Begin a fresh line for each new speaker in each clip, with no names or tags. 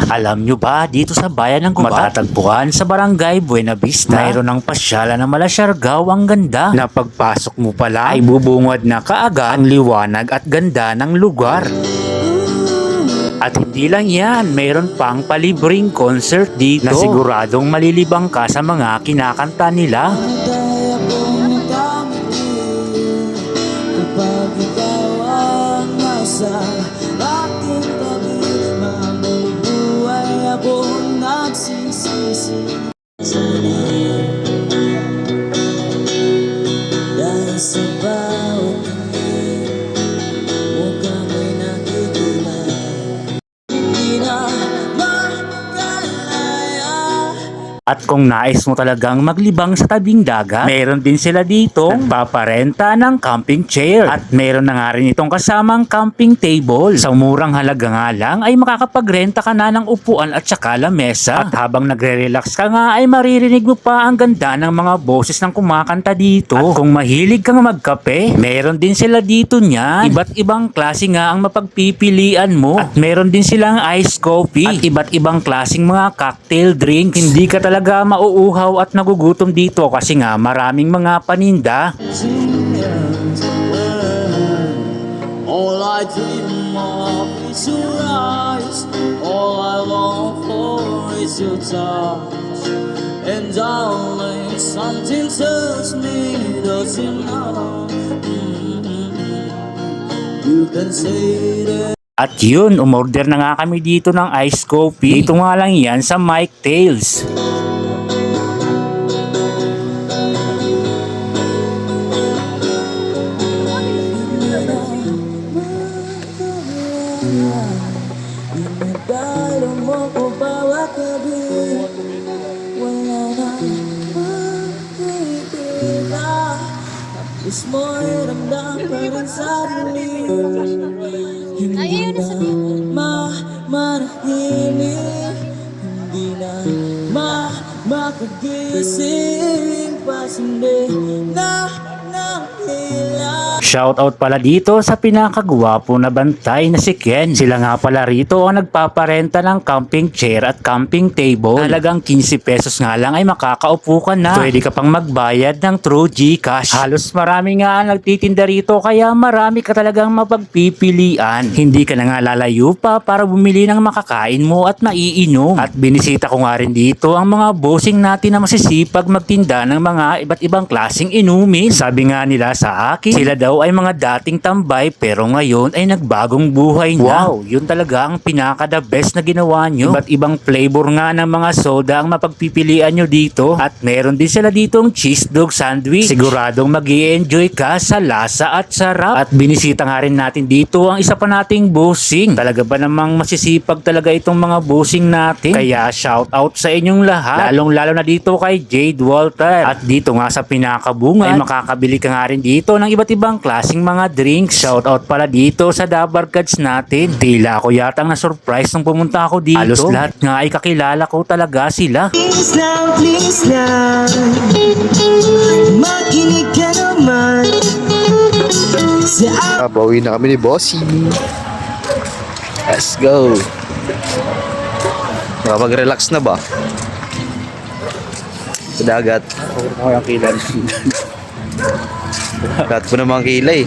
Alam nyo ba, dito sa bayan ng Gubat, matatagpuan sa barangay Buena Vista, mayroon ng pasyalan ng Malasiargao ang ganda. Na pagpasok mo pala ay bubungad na kaagad ang liwanag at ganda ng lugar. At hindi lang yan, mayroon pang palibreng concert dito na siguradong malilibang ka sa mga kinakanta nila.
Kapag ikaw ang nasa aking tabi, mabubuhay akong nagsisisi. Dahil sa bawat tingin, mukhang may nakikita. Hindi na makalaya.
At kung nais mo talagang maglibang sa tabing dagat, meron din sila dito nagpaparenta ng camping chair. At meron na nga rin itong kasamang camping table. Sa murang halaga nga lang ay makakapagrenta ka na ng upuan at saka lamesa. At habang nagre-relax ka nga ay maririnig mo pa ang ganda ng mga boses ng kumakanta dito. At kung mahilig kang magkape, meron din sila dito niyan. Iba't ibang klase nga ang mapagpipilian mo. At meron din silang iced coffee at iba't ibang klaseng mga cocktail drinks. Hindi ka talaga mauuhaw at nagugutom dito kasi nga maraming mga paninda.
All I dream of is your eyes. All I long for is your touch. And darling, something tells me that you know. You can say that.
At yun, umorder na nga kami dito ng iced coffee. Dito nga lang yan sa Mike Tales.
Inagdalo mo ko bawat gabi. Wala na makikita. Tapos mo'y ramdam pa rin sa dilim. Hindi na manahimik. Hindi na makagising. Pasindi na nanghilang.
Shoutout pala dito sa pinakagwapo na bantay na si Ken. Sila nga pala rito ang nagpaparenta ng camping chair at camping table. Halagang 15 pesos nga lang ay makakaupo ka na. Pwede ka pang magbayad ng True GCash. Halos marami nga ang nagtitinda rito kaya marami ka talagang mapagpipilian. Hindi ka na nga lalayo pa para bumili ng makakain mo at maiinom. At binisita ko nga rin dito ang mga bossing natin na masisipag magtinda ng mga iba't ibang klaseng inumin. Sabi nga nila sa akin, sila daw ay mga dating tambay pero ngayon ay nagbagong buhay na. Wow, yun talaga ang pinaka the best na ginawa nyo. Iba't ibang flavor nga ng mga soda ang mapagpipilian nyo dito. At meron din sila ditong cheese dog sandwich. Siguradong mag-i-enjoy ka sa lasa at sarap. At binisita nga rin natin dito ang isa pa nating bossing. Talaga ba namang masisipag talaga itong mga bossing natin? Kaya shout out sa inyong lahat. Lalong lalo na dito kay Jade Walter. At dito nga sa pinakabungan ay makakabili ka nga rin dito ng iba't ibang klaseng mga drinks. Shoutout pala dito sa Dabar Cards natin. Tila ako yatang na-surprise nung pumunta ako dito. Halos lahat nga ay kakilala ko talaga sila.
Please lang, makinig ka naman.
Bawi na kami ni Bossy. Let's go. Nakapag-relax na ba? Sa dagat.
Ako yung kilala.
Lahat po namang kilay.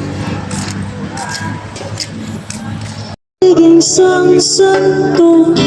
Isang santo